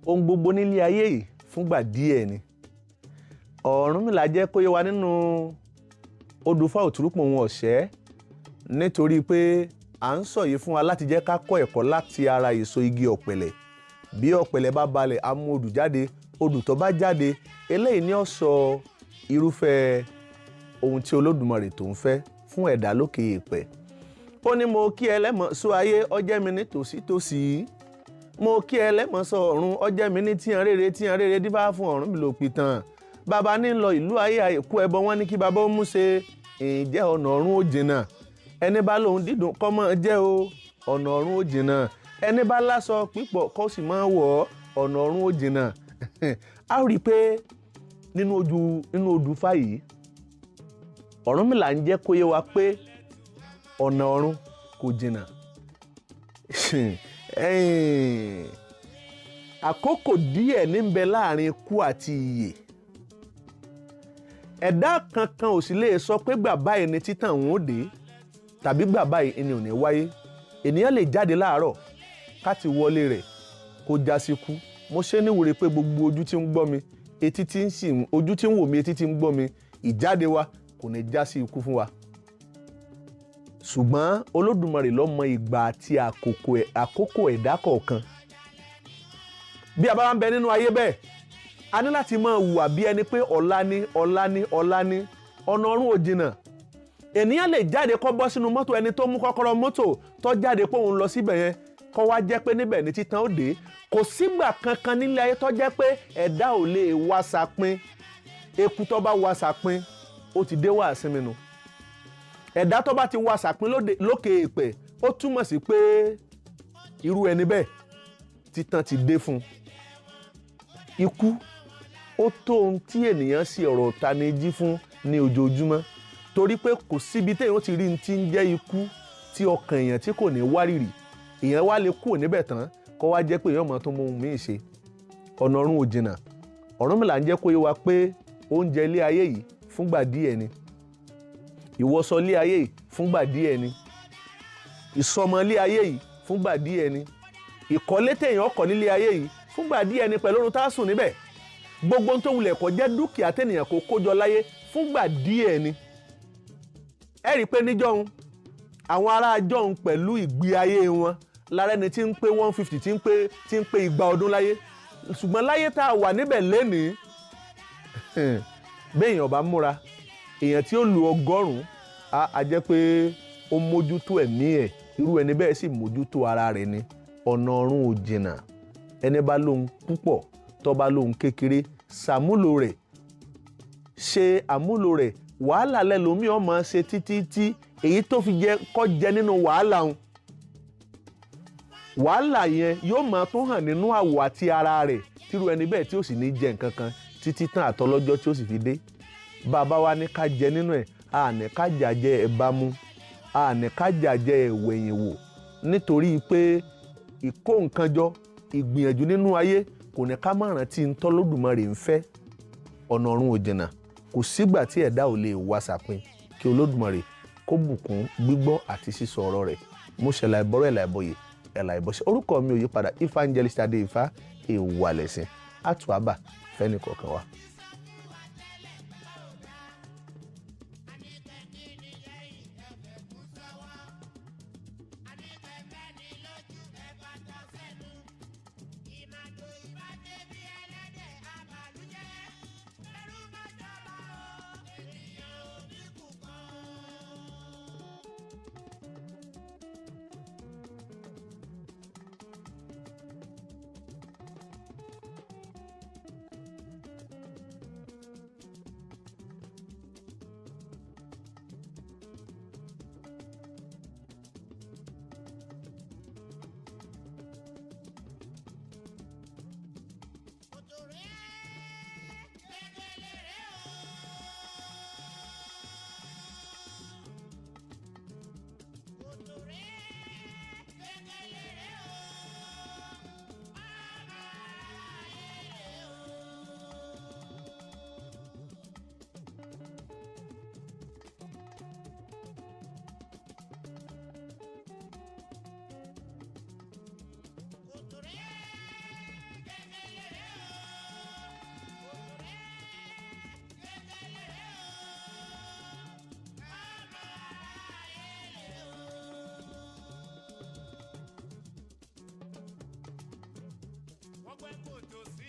ohun gbogbo nílé ayé yìí fúngbà díẹ̀ ni. Ọ̀rúnmìlà jẹ́ kó yé wa nínú odùfá òtúrúpọ̀ ohun ọ̀ṣẹ́ nítorí pé à ń sọ yìí fún wa láti jẹ́ ká kọ́ ẹ̀kọ́ láti ara èso igi ọ̀pẹ̀lẹ̀. Bí ọ̀pẹ̀lẹ̀ bá balẹ̀ á mú odù jáde, odù tó bá jáde eléyìí ni ó sọ irúfẹ́ ohun tí Olódùmarè tó ń fẹ́ fún ẹ̀dá lókè èèpẹ̀. Ó ní mo kí ẹlẹ́mọ̀ sọ ayé ọjẹ́ mi ní tòsítòsí, mo kí ẹlẹ́mọ̀ sọ ọ̀run ọjẹ́ mi ní tíyan rere dífá fún Ọ̀rúnmìlà òpìtàn. Bàbá ní lọ ìlú ayé àìkú ẹbọ wọn ní kí bàbá ó mú ṣe, ǹjẹ́ ọ̀nà ọ̀run ó jìnnà, ẹni bá lóhun dídùn kọ́ mọ́ jẹ́ o, ọ̀nà ọ̀run ó jìnnà, ẹni bá láṣọ pípọ̀ kó sì máa wọ̀ ọ̀nà ọ̀run ó jìnnà. A rí i pé nínú odùfá yìí Ọ̀rúnmìlà ń jẹ́ kó yé wa pé ọ̀nà ọ̀run kò jìnnà. Àkókò díẹ̀ ní ń bẹ láàrin ikú àti ìyè. Ẹ̀dá kankan ò sì lè sọ pé gbà báyìí ni títàn òun ó dé tàbí gbà báyìí ni ò ní wáyé. Ènìyàn lè jáde láàárọ̀ káti wọlé rẹ̀ kó já sí kú. Mo ṣe níwòrè pé gbogbo ojú tí ń gbọ́ mi, ojú tí ń wò mí, etí tí ń gbọ́ mi, ìjáde wa kò ní já sí ikú fún wa. Ṣùgbọ́n Olódùmarè ló mọ ìgbà àti àkókò ẹ̀dá kọ̀ọ̀kan. Bí a bá ń bẹ nínú ayé bẹ́ẹ̀, a ní láti máa hùwà bí ẹni pé ọ̀la ni ọ̀nà ọ̀run ò jìnnà. Ènìyàn lè jáde kó bọ́ sínú mọ́tò, ẹni tó mú kọ́kọ́rọ́ mọ́tò tó jáde pé òun lọ síbẹ̀ yẹn kó wá jẹ́ pé níbẹ̀ ni títàn ó dé. Kò sígbà kankan nílé ayé tó jẹ́ pé ẹ̀dá ò lè wá sapin. Eku tó bá wá sapin ó ti dé wá sinmi nù. Ẹ̀dá tó bá ti wá sapin lókè èèpẹ̀ ó túmọ̀ sí pé irú ẹni bẹ́ẹ̀ títàn ti dé fún un. Ikú ó tó ohun tí ènìyàn sì ọ̀rọ̀ tanijí fún ní ojoojúmọ́, torí pé kò síbi téèyàn ó ti rí ti ń jẹ́ ikú tí ọkàn èèyàn tí kò ní wárìrì. Èèyàn wá lè kúrò níbẹ̀ tán kó wá jẹ́ pé èèyàn mọ̀ tó mọ ohun míì ṣe. Ọ̀nà ọ̀run ò jìnnà. Ọ̀rúnmìlà ń jẹ́ kó yé wa pé oúnjẹ ilé ayé yìí fúngbà díẹ̀ ni, ìwọṣọ ilé ayé yìí fúngbà díẹ̀ ni, ìsọmọ ilé ayé yìí fúngbà díẹ̀ ni, ìkọ́lé téèyàn kọ́ nílé ayé yìí fúngbà díẹ̀ ni pẹ̀lú orun tá a sùn níbẹ̀. Gbogbo ohun tó wulẹ̀ kó jẹ́ dúkìá téèyàn kó kójọ láyé fúngbà díẹ̀ ni. Ẹ rí i pé níjọ́hun àwọn ará jọ́hun pẹ̀lú ìgbé ayé wọn lára ẹni tí ń pé 150 tí ń pé 200 ọdún láyé. Ṣùgbọ́n láyé tá a wà níbẹ̀ lénìí, béèyàn bá múra, èèyàn tí ó lu 100 á jẹ́ pé ó mójútó ẹ̀mí ẹ̀, irú ẹni bẹ́ẹ̀ sì mójútó ara rẹ̀ ni. Ọ̀nà ọ̀run ò jìnnà. Ẹni bá lóhun púpọ̀ tó bá lóhun kékeré, ṣàmúlò rẹ̀, ṣe àmúlò rẹ̀. Wàhálà lẹ́lòmíì ó máa ṣe títí èyí tó fi kó jẹ nínú wàhálà òun. Wàhálà yẹn yóò máa tún hàn nínú àwọ̀ àti ara rẹ̀, tírú ẹni bẹ́ẹ̀ tí ó sì ní jẹ nǹkan kan títí tán àtọlọ́jọ́ tí ó sì fi dé. Bàbá wa ní ká jẹ nínú ẹ̀, a ní ká jàjẹ ẹ̀bá mu, a ní ká jàjẹ ẹ̀wẹ̀yìn wò, nítorí pé ìkó nǹkan jọ, ìgbìyànjú nínú ayé kò ní ká má rántí ń tọ́lódùmarè ń fẹ́. Ọ̀nà ọ̀run ò jìnnà. Kò sígbà tí ẹ̀dá ò lè wá sapin. Kí Olódùmarè kó bùkún gbígbọ́ àti sísọ ọ̀rọ̀ rẹ̀. Mo ṣẹlẹ̀ ìbọ̀rọ̀ ẹ̀là ìbọ̀yè ẹ̀là ìbọ̀ṣẹ́. Orúkọ mi ò yí padà, Evangelist Adéifá Ewalẹ̀sìn. Àtúwàbà fẹ́ni kọ̀ọ̀kan wa. ọpẹ́ kò tó sí